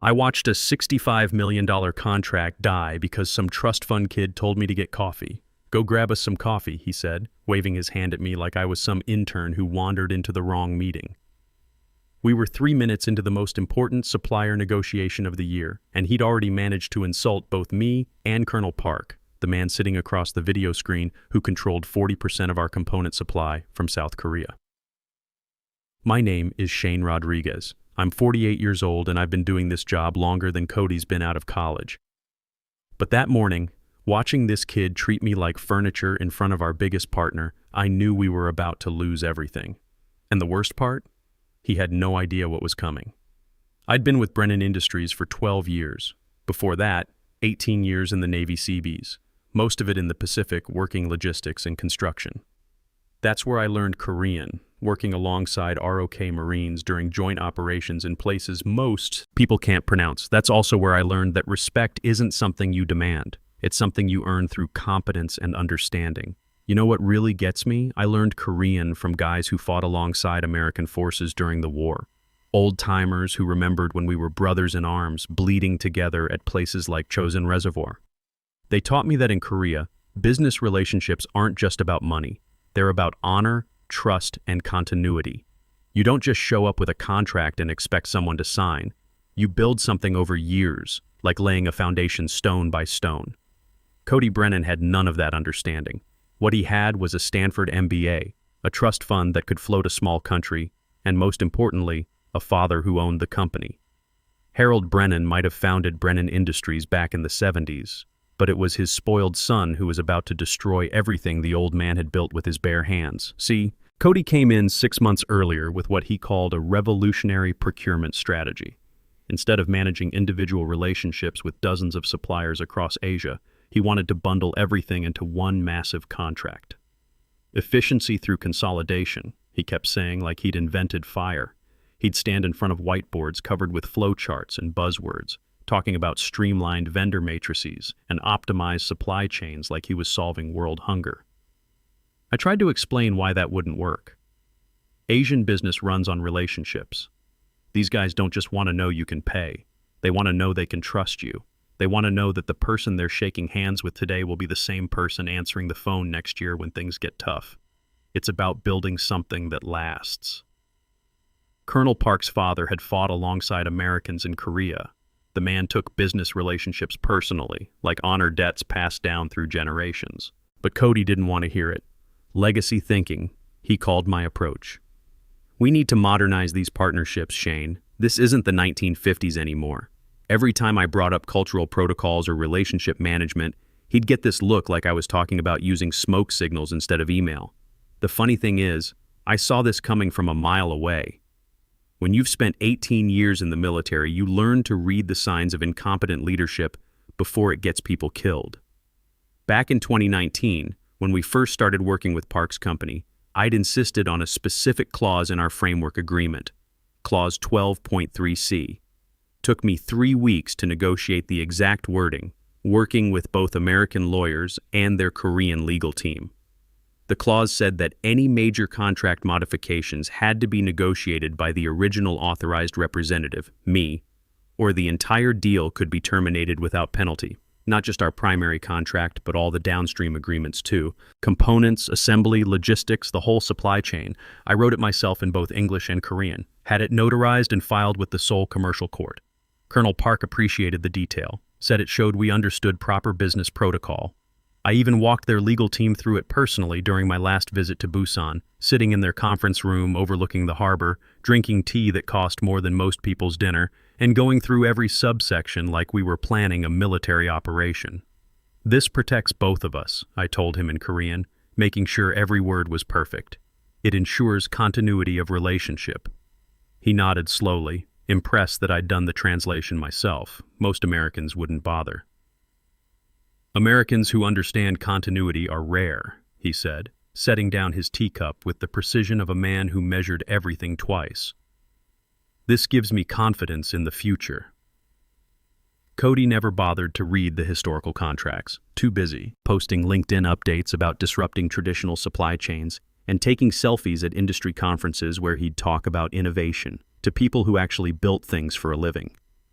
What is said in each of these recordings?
I watched a $65 million contract die because some trust fund kid told me to get coffee. Go grab us some coffee, he said, waving his hand at me like I was some intern who wandered into the wrong meeting. We were 3 minutes into the most important supplier negotiation of the year, and he'd already managed to insult both me and Colonel Park, the man sitting across the video screen who controlled 40% of our component supply from South Korea. My name is Shane Rodriguez. I'm 48 years old and I've been doing this job longer than Cody's been out of college. But that morning, watching this kid treat me like furniture in front of our biggest partner, I knew we were about to lose everything. And the worst part? He had no idea what was coming. I'd been with Brennan Industries for 12 years. Before that, 18 years in the Navy Seabees, most of it in the Pacific working logistics and construction. That's where I learned Korean, working alongside ROK Marines during joint operations in places most people can't pronounce. That's also where I learned that respect isn't something you demand. It's something you earn through competence and understanding. You know what really gets me? I learned Korean from guys who fought alongside American forces during the war. Old-timers who remembered when we were brothers in arms, bleeding together at places like Chosin Reservoir. They taught me that in Korea, business relationships aren't just about money. They're about honor, trust, and continuity. You don't just show up with a contract and expect someone to sign. You build something over years, like laying a foundation stone by stone. Cody Brennan had none of that understanding. What he had was a Stanford MBA, a trust fund that could float a small country, and most importantly, a father who owned the company. Harold Brennan might have founded Brennan Industries back in the 70s, but it was his spoiled son who was about to destroy everything the old man had built with his bare hands. See, Cody came in 6 months earlier with what he called a revolutionary procurement strategy. Instead of managing individual relationships with dozens of suppliers across Asia, he wanted to bundle everything into one massive contract. Efficiency through consolidation, he kept saying like he'd invented fire. He'd stand in front of whiteboards covered with flowcharts and buzzwords, talking about streamlined vendor matrices and optimized supply chains like he was solving world hunger. I tried to explain why that wouldn't work. Asian business runs on relationships. These guys don't just want to know you can pay. They want to know they can trust you. They want to know that the person they're shaking hands with today will be the same person answering the phone next year when things get tough. It's about building something that lasts. Colonel Park's father had fought alongside Americans in Korea. The man took business relationships personally, like honor debts passed down through generations. But Cody didn't want to hear it. Legacy thinking, he called my approach. We need to modernize these partnerships, Shane. This isn't the 1950s anymore. Every time I brought up cultural protocols or relationship management, he'd get this look like I was talking about using smoke signals instead of email. The funny thing is, I saw this coming from a mile away. When you've spent 18 years in the military, you learn to read the signs of incompetent leadership before it gets people killed. Back in 2019, when we first started working with Park's company, I'd insisted on a specific clause in our framework agreement, Clause 12.3c. Took me 3 weeks to negotiate the exact wording, working with both American lawyers and their Korean legal team. The clause said that any major contract modifications had to be negotiated by the original authorized representative, me, or the entire deal could be terminated without penalty. Not just our primary contract, but all the downstream agreements too. Components, assembly, logistics, the whole supply chain. I wrote it myself in both English and Korean, had it notarized and filed with the Seoul Commercial Court. Colonel Park appreciated the detail, said it showed we understood proper business protocol. I even walked their legal team through it personally during my last visit to Busan, sitting in their conference room overlooking the harbor, drinking tea that cost more than most people's dinner, and going through every subsection like we were planning a military operation. This protects both of us, I told him in Korean, making sure every word was perfect. It ensures continuity of relationship. He nodded slowly, impressed that I'd done the translation myself. Most Americans wouldn't bother. Americans who understand continuity are rare, he said, setting down his teacup with the precision of a man who measured everything twice. This gives me confidence in the future. Cody never bothered to read the historical contracts, too busy posting LinkedIn updates about disrupting traditional supply chains and taking selfies at industry conferences where he'd talk about innovation to people who actually built things for a living.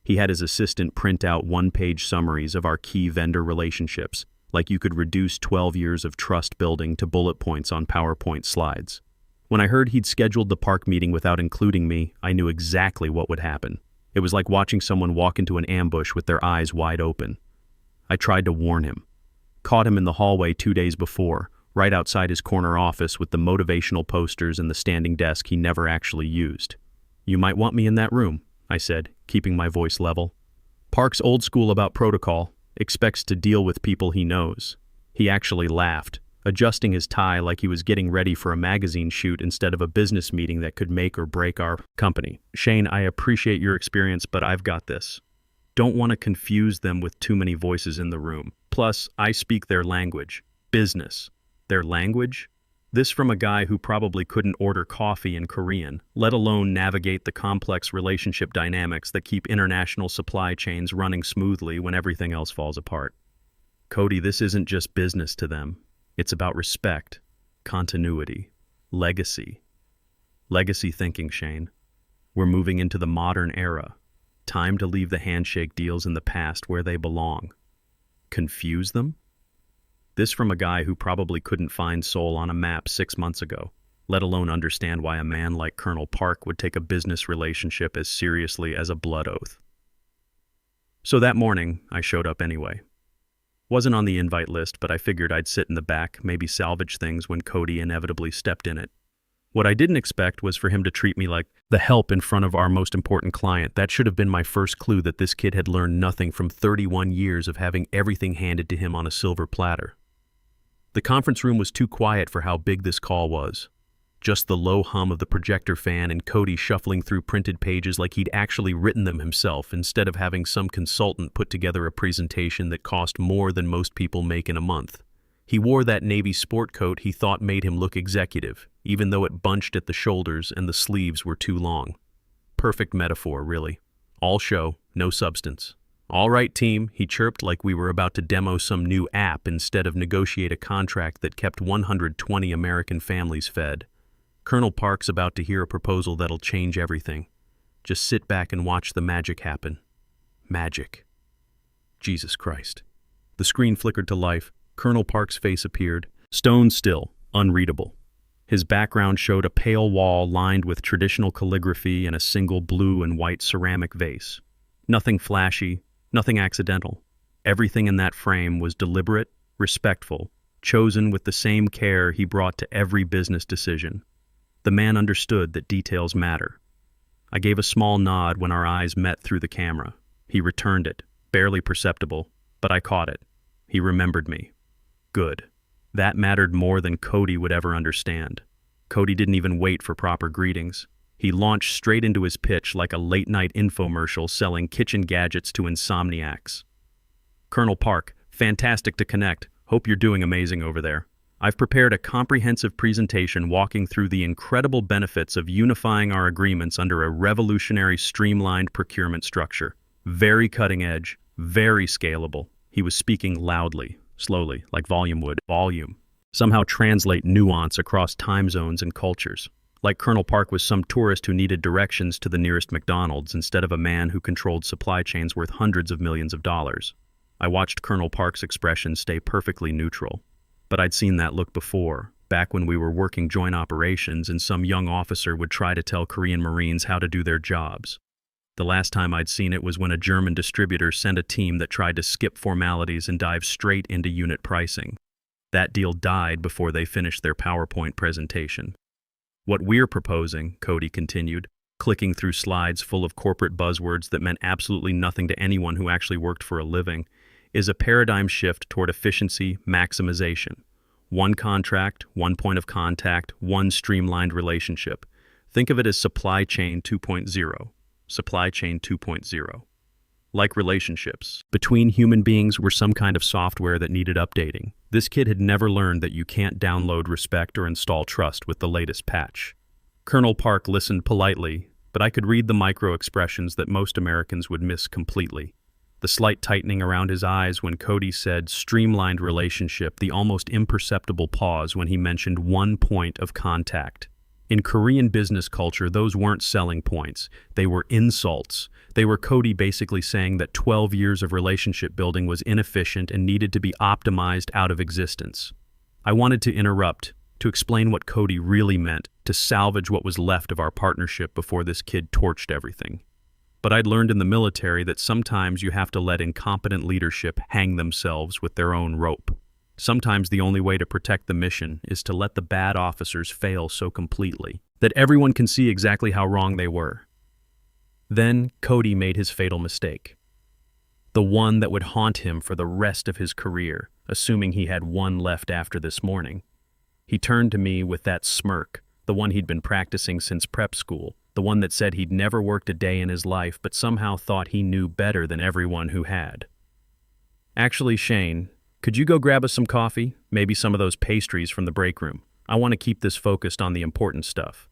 He had his assistant print out one-page summaries of our key vendor relationships, like you could reduce 12 years of trust building to bullet points on PowerPoint slides. When I heard he'd scheduled the park meeting without including me, I knew exactly what would happen. It was like watching someone walk into an ambush with their eyes wide open. I tried to warn him. Caught him in the hallway 2 days before, right outside his corner office with the motivational posters and the standing desk he never actually used. "You might want me in that room," I said, keeping my voice level. "Park's old school about protocol, expects to deal with people he knows." He actually laughed, adjusting his tie like he was getting ready for a magazine shoot instead of a business meeting that could make or break our company. "Shane, I appreciate your experience, but I've got this. Don't want to confuse them with too many voices in the room. Plus, I speak their language. Business. Their language? This from a guy who probably couldn't order coffee in Korean, let alone navigate the complex relationship dynamics that keep international supply chains running smoothly when everything else falls apart. Cody, this isn't just business to them. It's about respect, continuity, legacy. Legacy thinking, Shane. We're moving into the modern era. Time to leave the handshake deals in the past where they belong. Confuse them? This from a guy who probably couldn't find Seoul on a map 6 months ago, let alone understand why a man like Colonel Park would take a business relationship as seriously as a blood oath. So that morning, I showed up anyway. Wasn't on the invite list, but I figured I'd sit in the back, maybe salvage things when Cody inevitably stepped in it. What I didn't expect was for him to treat me like the help in front of our most important client. That should have been my first clue that this kid had learned nothing from 31 years of having everything handed to him on a silver platter. The conference room was too quiet for how big this call was. Just the low hum of the projector fan and Cody shuffling through printed pages like he'd actually written them himself instead of having some consultant put together a presentation that cost more than most people make in a month. He wore that navy sport coat he thought made him look executive, even though it bunched at the shoulders and the sleeves were too long. Perfect metaphor, really. All show, no substance. "All right, team," he chirped like we were about to demo some new app instead of negotiate a contract that kept 120 American families fed. "Colonel Park's about to hear a proposal that'll change everything. Just sit back and watch the magic happen." Magic. Jesus Christ. The screen flickered to life. Colonel Park's face appeared, stone still, unreadable. His background showed a pale wall lined with traditional calligraphy and a single blue and white ceramic vase. Nothing flashy, nothing accidental. Everything in that frame was deliberate, respectful, chosen with the same care he brought to every business decision. The man understood that details matter. I gave a small nod when our eyes met through the camera. He returned it, barely perceptible, but I caught it. He remembered me. Good. That mattered more than Cody would ever understand. Cody didn't even wait for proper greetings. He launched straight into his pitch like a late-night infomercial selling kitchen gadgets to insomniacs. "Colonel Park, fantastic to connect. Hope you're doing amazing over there. I've prepared a comprehensive presentation walking through the incredible benefits of unifying our agreements under a revolutionary streamlined procurement structure. Very cutting edge, very scalable." He was speaking loudly, slowly, like volume would. Volume. Somehow translate nuance across time zones and cultures. Like Colonel Park was some tourist who needed directions to the nearest McDonald's instead of a man who controlled supply chains worth hundreds of millions of dollars. I watched Colonel Park's expression stay perfectly neutral. But I'd seen that look before, back when we were working joint operations and some young officer would try to tell Korean Marines how to do their jobs. The last time I'd seen it was when a German distributor sent a team that tried to skip formalities and dive straight into unit pricing. That deal died before they finished their PowerPoint presentation. "What we're proposing," Cody continued, clicking through slides full of corporate buzzwords that meant absolutely nothing to anyone who actually worked for a living, is a paradigm shift toward efficiency maximization. One contract, one point of contact, one streamlined relationship. Think of it as supply chain 2.0. Supply chain 2.0. Like relationships between human beings were some kind of software that needed updating. This kid had never learned that you can't download respect or install trust with the latest patch. Colonel Park listened politely, but I could read the micro-expressions that most Americans would miss completely. The slight tightening around his eyes when Cody said streamlined relationship, the almost imperceptible pause when he mentioned one point of contact. In Korean business culture, those weren't selling points. They were insults. They were Cody basically saying that 12 years of relationship building was inefficient and needed to be optimized out of existence. I wanted to interrupt, to explain what Cody really meant, to salvage what was left of our partnership before this kid torched everything. But I'd learned in the military that sometimes you have to let incompetent leadership hang themselves with their own rope. Sometimes the only way to protect the mission is to let the bad officers fail so completely that everyone can see exactly how wrong they were. Then Cody made his fatal mistake. The one that would haunt him for the rest of his career, assuming he had one left after this morning. He turned to me with that smirk, the one he'd been practicing since prep school, the one that said he'd never worked a day in his life but somehow thought he knew better than everyone who had. "Actually, Shane, could you go grab us some coffee? Maybe some of those pastries from the break room. I want to keep this focused on the important stuff."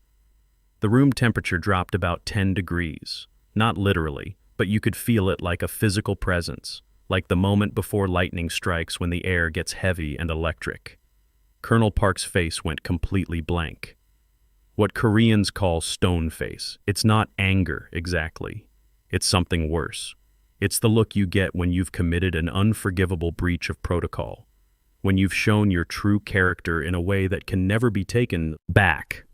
The room temperature dropped about 10 degrees. Not literally, but you could feel it like a physical presence, like the moment before lightning strikes when the air gets heavy and electric. Colonel Park's face went completely blank. What Koreans call stone face. It's not anger, exactly. It's something worse. It's the look you get when you've committed an unforgivable breach of protocol, when you've shown your true character in a way that can never be taken back.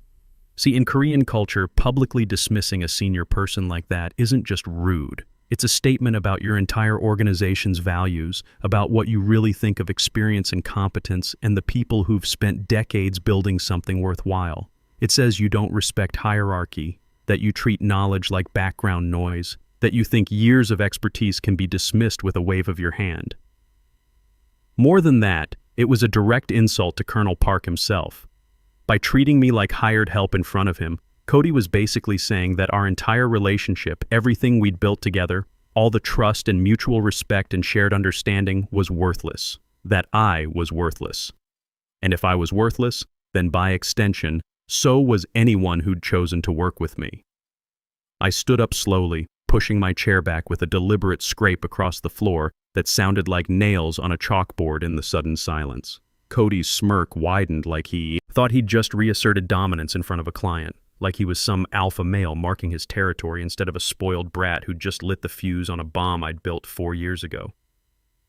See, in Korean culture, publicly dismissing a senior person like that isn't just rude. It's a statement about your entire organization's values, about what you really think of experience and competence, and the people who've spent decades building something worthwhile. It says you don't respect hierarchy, that you treat knowledge like background noise, that you think years of expertise can be dismissed with a wave of your hand. More than that, it was a direct insult to Colonel Park himself. By treating me like hired help in front of him, Cody was basically saying that our entire relationship, everything we'd built together, all the trust and mutual respect and shared understanding was worthless. That I was worthless. And if I was worthless, then by extension, so was anyone who'd chosen to work with me. I stood up slowly, pushing my chair back with a deliberate scrape across the floor that sounded like nails on a chalkboard in the sudden silence. Cody's smirk widened like he thought he'd just reasserted dominance in front of a client, like he was some alpha male marking his territory instead of a spoiled brat who'd just lit the fuse on a bomb I'd built 4 years ago.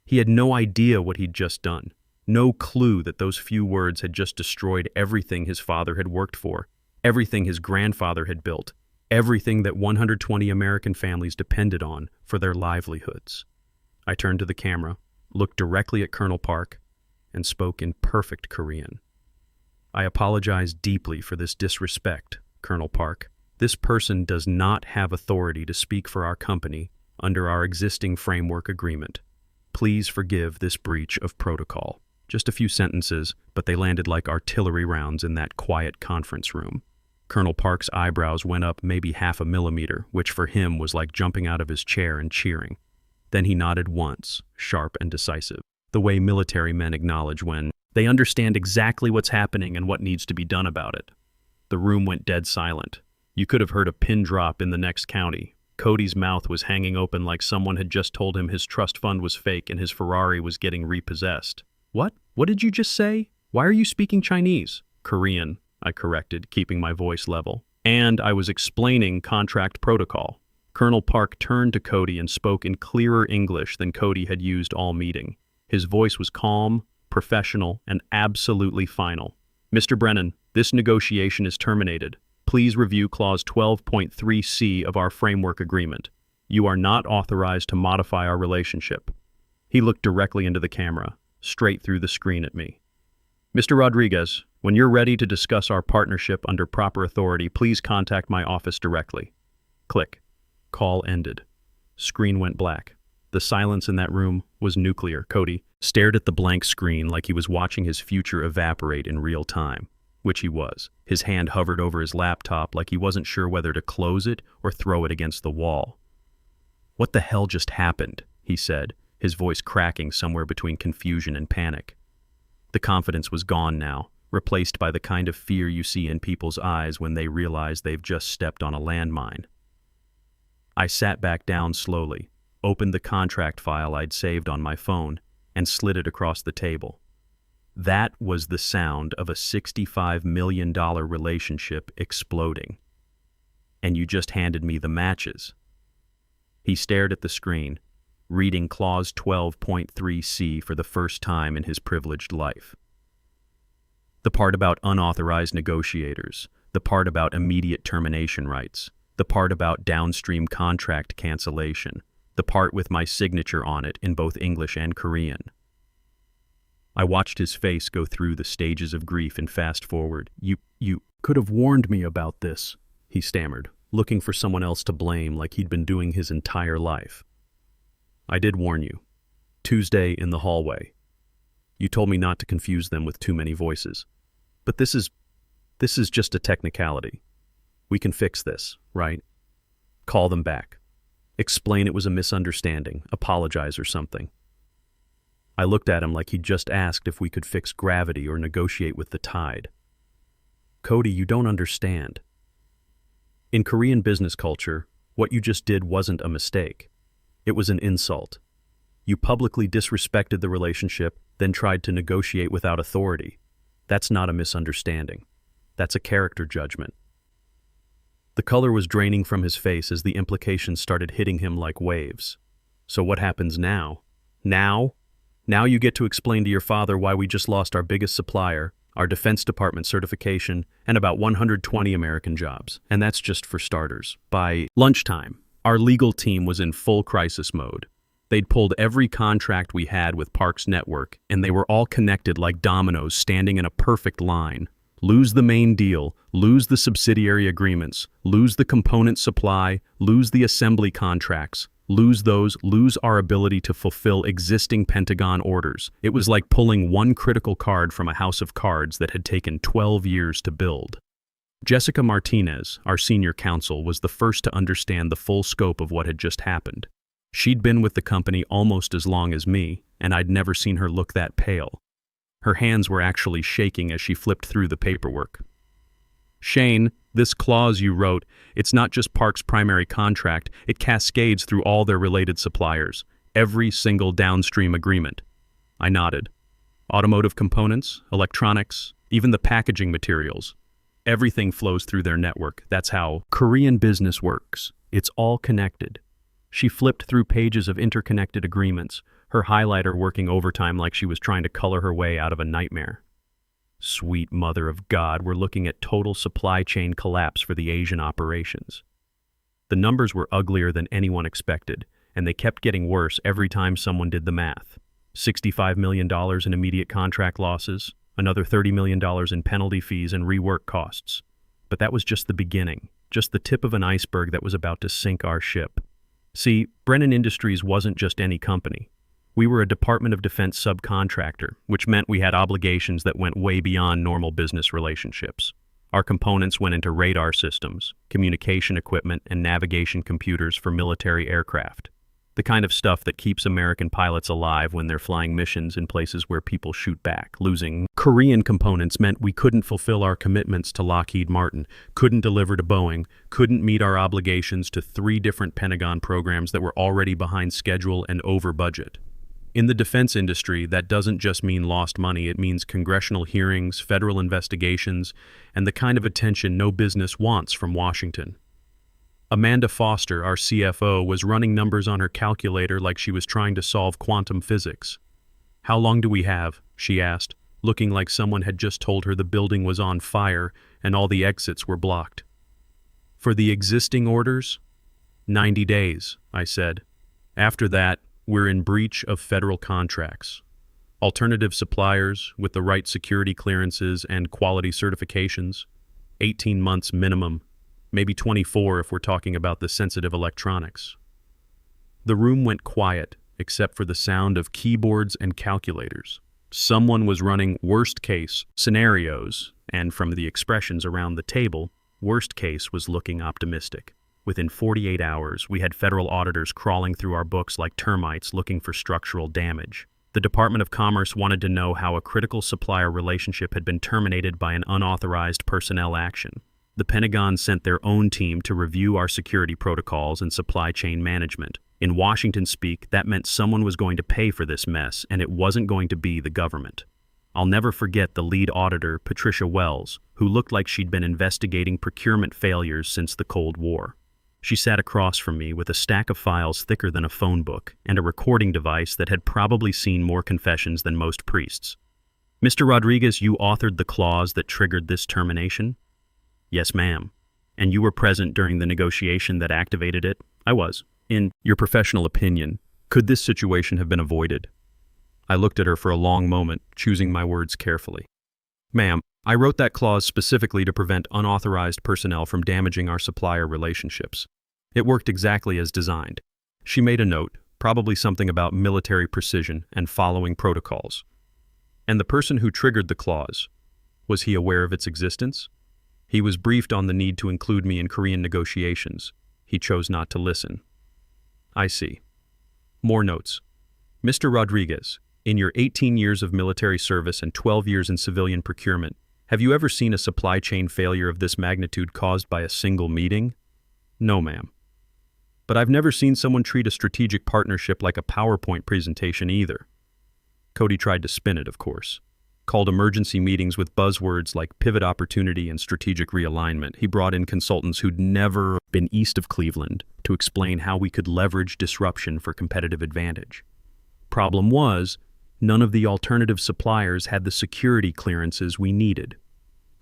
He had no idea what he'd just done, no clue that those few words had just destroyed everything his father had worked for, everything his grandfather had built, everything that 120 American families depended on for their livelihoods. I turned to the camera, looked directly at Colonel Park, and spoke in perfect Korean. "I apologize deeply for this disrespect, Colonel Park. This person does not have authority to speak for our company under our existing framework agreement. Please forgive this breach of protocol." Just a few sentences, but they landed like artillery rounds in that quiet conference room. Colonel Park's eyebrows went up maybe 0.5 millimeter, which for him was like jumping out of his chair and cheering. Then he nodded once, sharp and decisive, the way military men acknowledge when they understand exactly what's happening and what needs to be done about it. The room went dead silent. You could have heard a pin drop in the next county. Cody's mouth was hanging open like someone had just told him his trust fund was fake and his Ferrari was getting repossessed. "What? What did you just say? Why are you speaking Chinese?" "Korean," I corrected, keeping my voice level. "And I was explaining contract protocol." Colonel Park turned to Cody and spoke in clearer English than Cody had used all meeting. His voice was calm, professional, and absolutely final. "Mr. Brennan, this negotiation is terminated. Please review Clause 12.3c of our framework agreement. You are not authorized to modify our relationship." He looked directly into the camera, straight through the screen at me. "Mr. Rodriguez, when you're ready to discuss our partnership under proper authority, please contact my office directly." Click. Call ended. Screen went black. The silence in that room was nuclear. Cody stared at the blank screen like he was watching his future evaporate in real time, which he was. His hand hovered over his laptop like he wasn't sure whether to close it or throw it against the wall. "What the hell just happened?" he said, his voice cracking somewhere between confusion and panic. The confidence was gone now, replaced by the kind of fear you see in people's eyes when they realize they've just stepped on a landmine. I sat back down slowly, opened the contract file I'd saved on my phone, and slid it across the table. That was the sound of a $65 million relationship exploding. And you just handed me the matches. He stared at the screen, reading Clause 12.3c for the first time in his privileged life. The part about unauthorized negotiators, the part about immediate termination rights, the part about downstream contract cancellation, the part with my signature on it in both English and Korean. I watched his face go through the stages of grief and fast forward. You could have warned me about this, he stammered, looking for someone else to blame like he'd been doing his entire life. I did warn you. Tuesday in the hallway. You told me not to confuse them with too many voices. But this is just a technicality. We can fix this, right? Call them back. Explain it was a misunderstanding, apologize or something. I looked at him like he'd just asked if we could fix gravity or negotiate with the tide. Cody, you don't understand. In Korean business culture, what you just did wasn't a mistake. It was an insult. You publicly disrespected the relationship, then tried to negotiate without authority. That's not a misunderstanding. That's a character judgment. The color was draining from his face as the implications started hitting him like waves. So what happens now? Now you get to explain to your father why we just lost our biggest supplier, our Defense Department certification, and about 120 American jobs. And that's just for starters. By lunchtime, our legal team was in full crisis mode. They'd pulled every contract we had with Parks Network, and they were all connected like dominoes standing in a perfect line. Lose the main deal, lose the subsidiary agreements, lose the component supply, lose the assembly contracts, lose our ability to fulfill existing Pentagon orders. It was like pulling one critical card from a house of cards that had taken 12 years to build. Jessica Martinez, our senior counsel, was the first to understand the full scope of what had just happened. She'd been with the company almost as long as me, and I'd never seen her look that pale. Her hands were actually shaking as she flipped through the paperwork. Shane, this clause you wrote, it's not just Park's primary contract, it cascades through all their related suppliers, every single downstream agreement. I nodded. Automotive components, electronics, even the packaging materials. Everything flows through their network. That's how Korean business works. It's all connected. She flipped through pages of interconnected agreements, her highlighter working overtime like she was trying to color her way out of a nightmare. Sweet mother of God, we're looking at total supply chain collapse for the Asian operations. The numbers were uglier than anyone expected, and they kept getting worse every time someone did the math. $65 million in immediate contract losses, another $30 million in penalty fees and rework costs. But that was just the beginning, just the tip of an iceberg that was about to sink our ship. See, Brennan Industries wasn't just any company. We were a Department of Defense subcontractor, which meant we had obligations that went way beyond normal business relationships. Our components went into radar systems, communication equipment, and navigation computers for military aircraft. The kind of stuff that keeps American pilots alive when they're flying missions in places where people shoot back. Losing Korean components meant we couldn't fulfill our commitments to Lockheed Martin, couldn't deliver to Boeing, couldn't meet our obligations to 3 different Pentagon programs that were already behind schedule and over budget. In the defense industry, that doesn't just mean lost money, it means congressional hearings, federal investigations, and the kind of attention no business wants from Washington. Amanda Foster, our CFO, was running numbers on her calculator like she was trying to solve quantum physics. "How long do we have?" she asked, looking like someone had just told her the building was on fire and all the exits were blocked. "For the existing orders?" 90 days, I said. "After that, we're in breach of federal contracts. Alternative suppliers with the right security clearances and quality certifications, 18 months minimum. Maybe 24 if we're talking about the sensitive electronics." The room went quiet, except for the sound of keyboards and calculators. Someone was running worst-case scenarios, and from the expressions around the table, worst case was looking optimistic. Within 48 hours, we had federal auditors crawling through our books like termites looking for structural damage. The Department of Commerce wanted to know how a critical supplier relationship had been terminated by an unauthorized personnel action. The Pentagon sent their own team to review our security protocols and supply chain management. In Washington speak, that meant someone was going to pay for this mess, and it wasn't going to be the government. I'll never forget the lead auditor, Patricia Wells, who looked like she'd been investigating procurement failures since the Cold War. She sat across from me with a stack of files thicker than a phone book and a recording device that had probably seen more confessions than most priests. "Mr. Rodriguez, you authored the clause that triggered this termination?" "Yes, ma'am." "And you were present during the negotiation that activated it?" "I was." "In your professional opinion, could this situation have been avoided?" I looked at her for a long moment, choosing my words carefully. "Ma'am, I wrote that clause specifically to prevent unauthorized personnel from damaging our supplier relationships. It worked exactly as designed." She made a note, probably something about military precision and following protocols. "And the person who triggered the clause, was he aware of its existence?" "He was briefed on the need to include me in Korean negotiations. He chose not to listen." "I see." More notes. "Mr. Rodriguez, in your 18 years of military service and 12 years in civilian procurement, have you ever seen a supply chain failure of this magnitude caused by a single meeting?" "No, ma'am." "But I've never seen someone treat a strategic partnership like a PowerPoint presentation either." Cody tried to spin it, of course. Called emergency meetings with buzzwords like pivot opportunity and strategic realignment. He brought in consultants who'd never been east of Cleveland to explain how we could leverage disruption for competitive advantage. Problem was, none of the alternative suppliers had the security clearances we needed.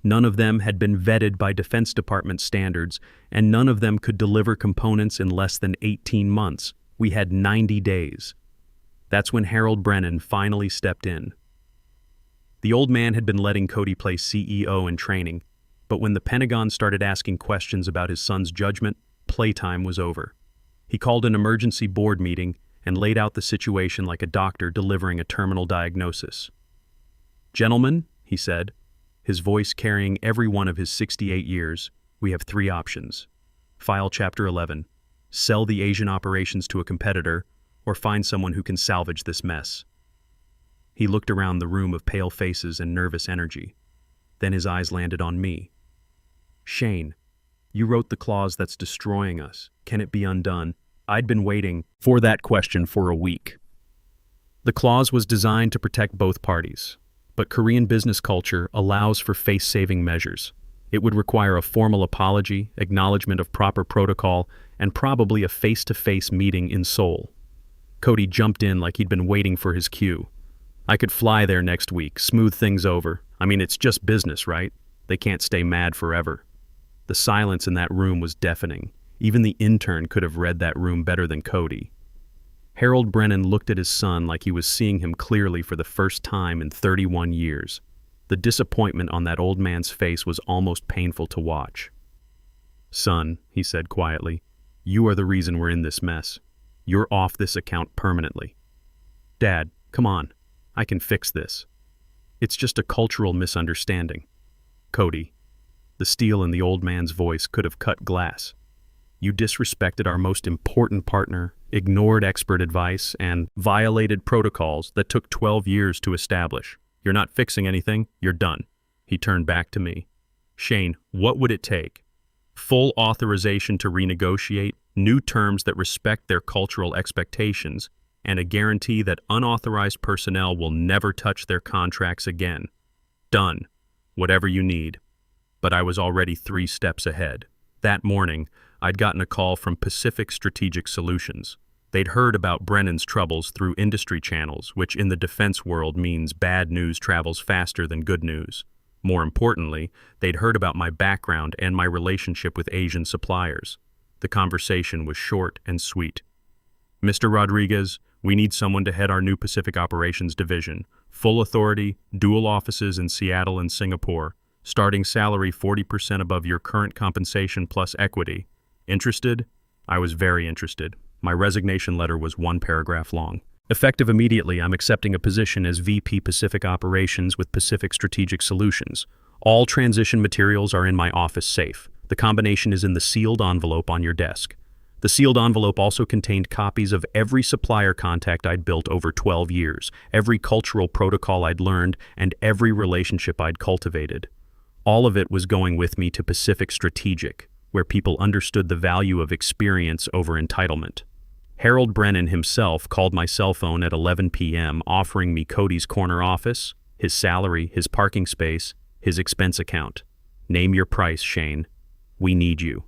None of them had been vetted by Defense Department standards, and none of them could deliver components in less than 18 months. We had 90 days. That's when Harold Brennan finally stepped in. The old man had been letting Cody play CEO in training, but when the Pentagon started asking questions about his son's judgment, playtime was over. He called an emergency board meeting and laid out the situation like a doctor delivering a terminal diagnosis. "Gentlemen," he said, his voice carrying every one of his 68 years, "we have 3 options. File Chapter 11, sell the Asian operations to a competitor, or find someone who can salvage this mess." He looked around the room of pale faces and nervous energy. Then his eyes landed on me. "Shane, you wrote the clause that's destroying us. Can it be undone?" I'd been waiting for that question for a week. The clause was designed to protect both parties, but Korean business culture allows for face-saving measures. It would require a formal apology, acknowledgement of proper protocol, and probably a face-to-face meeting in Seoul. Cody jumped in like he'd been waiting for his cue. "I could fly there next week, smooth things over. I mean, it's just business, right? They can't stay mad forever." The silence in that room was deafening. Even the intern could have read that room better than Cody. Harold Brennan looked at his son like he was seeing him clearly for the first time in 31 years. The disappointment on that old man's face was almost painful to watch. "Son," he said quietly, "you are the reason we're in this mess. You're off this account permanently." "Dad, come on. I can fix this. It's just a cultural misunderstanding." "Cody." The steel in the old man's voice could have cut glass. "You disrespected our most important partner, ignored expert advice, and violated protocols that took 12 years to establish. You're not fixing anything, you're done." He turned back to me. "Shane, what would it take? Full authorization to renegotiate, new terms that respect their cultural expectations, and a guarantee that unauthorized personnel will never touch their contracts again. Done. Whatever you need." But I was already 3 steps ahead. That morning, I'd gotten a call from Pacific Strategic Solutions. They'd heard about Brennan's troubles through industry channels, which in the defense world means bad news travels faster than good news. More importantly, they'd heard about my background and my relationship with Asian suppliers. The conversation was short and sweet. "Mr. Rodriguez, we need someone to head our new Pacific Operations Division. Full authority, dual offices in Seattle and Singapore. Starting salary 40% above your current compensation plus equity. Interested?" I was very interested. My resignation letter was 1 paragraph long. "Effective immediately, I'm accepting a position as VP Pacific Operations with Pacific Strategic Solutions. All transition materials are in my office safe. The combination is in the sealed envelope on your desk." The sealed envelope also contained copies of every supplier contact I'd built over 12 years, every cultural protocol I'd learned, and every relationship I'd cultivated. All of it was going with me to Pacific Strategic, where people understood the value of experience over entitlement. Harold Brennan himself called my cell phone at 11 p.m. offering me Cody's corner office, his salary, his parking space, his expense account. Name your price, Shane. We need you.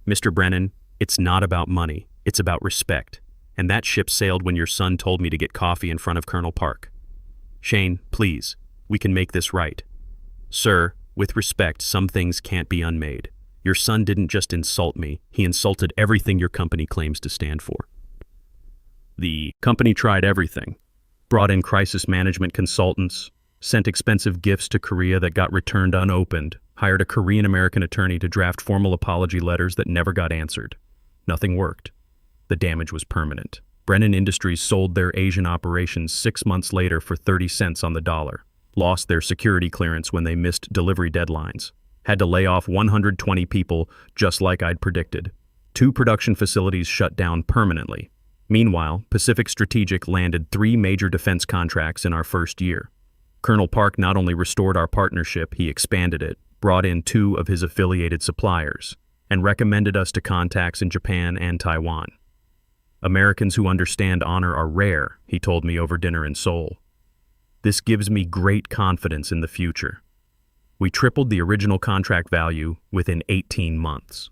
Mr. Brennan, it's not about money, it's about respect. And that ship sailed when your son told me to get coffee in front of Colonel Park. Shane, please, we can make this right. Sir, with respect, some things can't be unmade. Your son didn't just insult me, he insulted everything your company claims to stand for. The company tried everything. Brought in crisis management consultants, sent expensive gifts to Korea that got returned unopened, hired a Korean-American attorney to draft formal apology letters that never got answered. Nothing worked. The damage was permanent. Brennan Industries sold their Asian operations 6 months later for 30 cents on the dollar, lost their security clearance when they missed delivery deadlines, had to lay off 120 people just like I'd predicted. 2 production facilities shut down permanently. Meanwhile, Pacific Strategic landed 3 major defense contracts in our first year. Colonel Park not only restored our partnership, he expanded it, brought in 2 of his affiliated suppliers, and recommended us to contacts in Japan and Taiwan. Americans who understand honor are rare, he told me over dinner in Seoul. This gives me great confidence in the future. We tripled the original contract value within 18 months.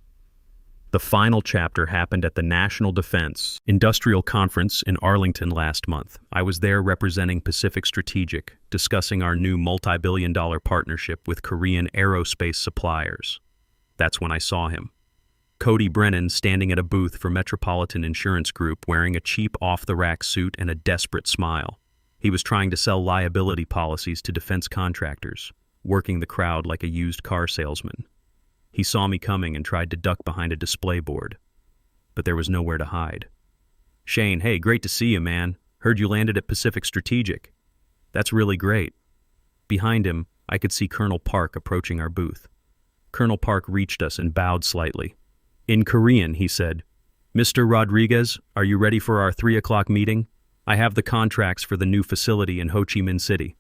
The final chapter happened at the National Defense Industrial Conference in Arlington last month. I was there representing Pacific Strategic, discussing our new multi-billion-dollar partnership with Korean aerospace suppliers. That's when I saw him. Cody Brennan standing at a booth for Metropolitan Insurance Group wearing a cheap off-the-rack suit and a desperate smile. He was trying to sell liability policies to defense contractors, working the crowd like a used car salesman. He saw me coming and tried to duck behind a display board, but there was nowhere to hide. Shane, hey, great to see you, man. Heard you landed at Pacific Strategic. That's really great. Behind him, I could see Colonel Park approaching our booth. Colonel Park reached us and bowed slightly. In Korean, he said, Mr. Rodriguez, are you ready for our 3 o'clock meeting? I have the contracts for the new facility in Ho Chi Minh City.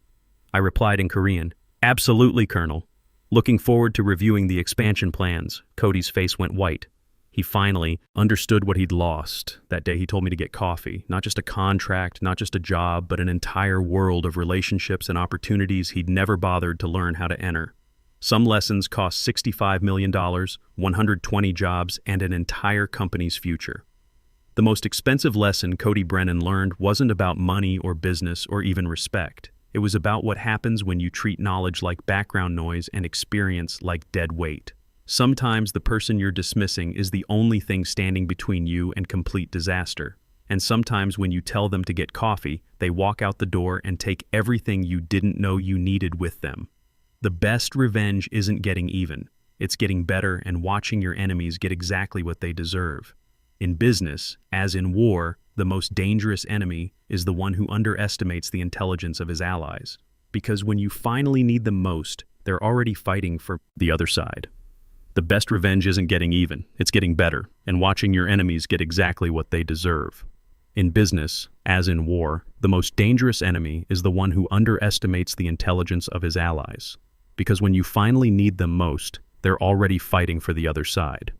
I replied in Korean, Absolutely, Colonel. Looking forward to reviewing the expansion plans. Cody's face went white. He finally understood what he'd lost. That day he told me to get coffee. Not just a contract, not just a job, but an entire world of relationships and opportunities he'd never bothered to learn how to enter. Some lessons cost $65 million, 120 jobs, and an entire company's future. The most expensive lesson Cody Brennan learned wasn't about money or business or even respect. It was about what happens when you treat knowledge like background noise and experience like dead weight. Sometimes the person you're dismissing is the only thing standing between you and complete disaster. And sometimes when you tell them to get coffee, they walk out the door and take everything you didn't know you needed with them. The best revenge isn't getting even. It's getting better and watching your enemies get exactly what they deserve. In business, as in war, the most dangerous enemy is the one who underestimates the intelligence of his allies. Because when you finally need them most, they're already fighting for the other side. The best revenge isn't getting even, it's getting better, and watching your enemies get exactly what they deserve. In business, as in war, the most dangerous enemy is the one who underestimates the intelligence of his allies. Because when you finally need them most, they're already fighting for the other side.